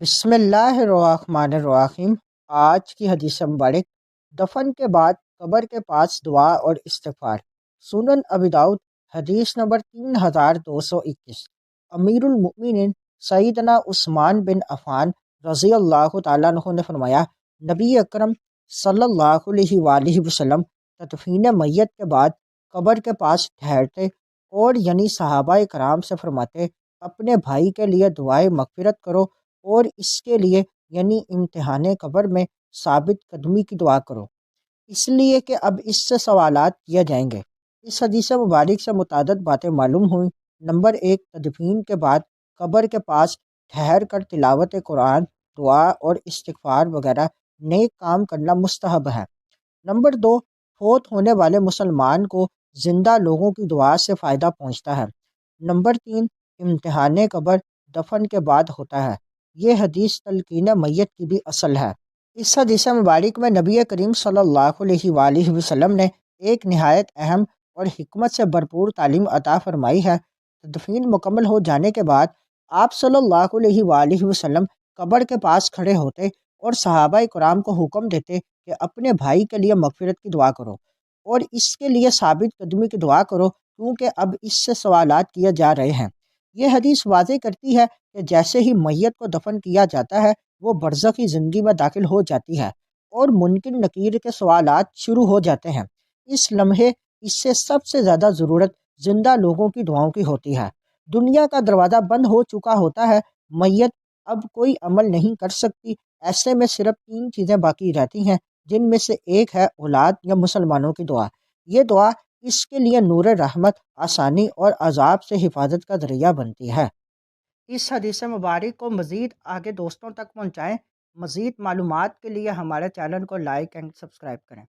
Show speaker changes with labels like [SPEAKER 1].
[SPEAKER 1] بسم اللہ الرحمن الرحیم۔ آج کی حدیث مبارک دفن کے بعد قبر کے پاس دعا اور استغفار۔ سنن ابی داؤد حدیث نمبر 3221۔ امیر المؤمنین سیدنا عثمان بن عفان رضی اللہ تعالیٰ عنہ نے فرمایا، نبی اکرم صلی اللہ علیہ وآلہ وسلم تدفین میت کے بعد قبر کے پاس ٹھہرتے اور یعنی صحابہ کرام سے فرماتے، اپنے بھائی کے لیے دعائے مغفرت کرو اور اس کے لیے یعنی امتحان قبر میں ثابت قدمی کی دعا کرو، اس لیے کہ اب اس سے سوالات کیے جائیں گے۔ اس حدیث مبارک سے متعدد باتیں معلوم ہوئیں۔ نمبر 1، تدفین کے بعد قبر کے پاس ٹھہر کر تلاوت قرآن، دعا اور استغفار وغیرہ نیک کام کرنا مستحب ہے۔ نمبر 2، فوت ہونے والے مسلمان کو زندہ لوگوں کی دعا سے فائدہ پہنچتا ہے۔ نمبر 3، امتحان قبر دفن کے بعد ہوتا ہے۔ یہ حدیث تلقین میت کی بھی اصل ہے۔ اس حدیث مبارک میں نبی کریم صلی اللہ علیہ وآلہ وسلم نے ایک نہایت اہم اور حکمت سے بھرپور تعلیم عطا فرمائی ہے۔ تدفین مکمل ہو جانے کے بعد آپ صلی اللہ علیہ وآلہ وسلم قبر کے پاس کھڑے ہوتے اور صحابہ کرام کو حکم دیتے کہ اپنے بھائی کے لیے مغفرت کی دعا کرو اور اس کے لیے ثابت قدمی کی دعا کرو، کیونکہ اب اس سے سوالات کیے جا رہے ہیں۔ یہ حدیث واضح کرتی ہے کہ جیسے ہی میت کو دفن کیا جاتا ہے وہ برزخی زندگی میں داخل ہو جاتی ہے اور منکر نکیر کے سوالات شروع ہو جاتے ہیں۔ اس لمحے اس سے سب سے زیادہ ضرورت زندہ لوگوں کی دعاؤں کی ہوتی ہے۔ دنیا کا دروازہ بند ہو چکا ہوتا ہے، میت اب کوئی عمل نہیں کر سکتی، ایسے میں صرف 3 چیزیں باقی رہتی ہیں، جن میں سے ایک ہے اولاد یا مسلمانوں کی دعا۔ یہ دعا اس کے لیے نور رحمت، آسانی اور عذاب سے حفاظت کا ذریعہ بنتی ہے۔ اس حدیث مبارک کو مزید آگے دوستوں تک پہنچائیں۔ مزید معلومات کے لیے ہمارے چینل کو لائک اینڈ سبسکرائب کریں۔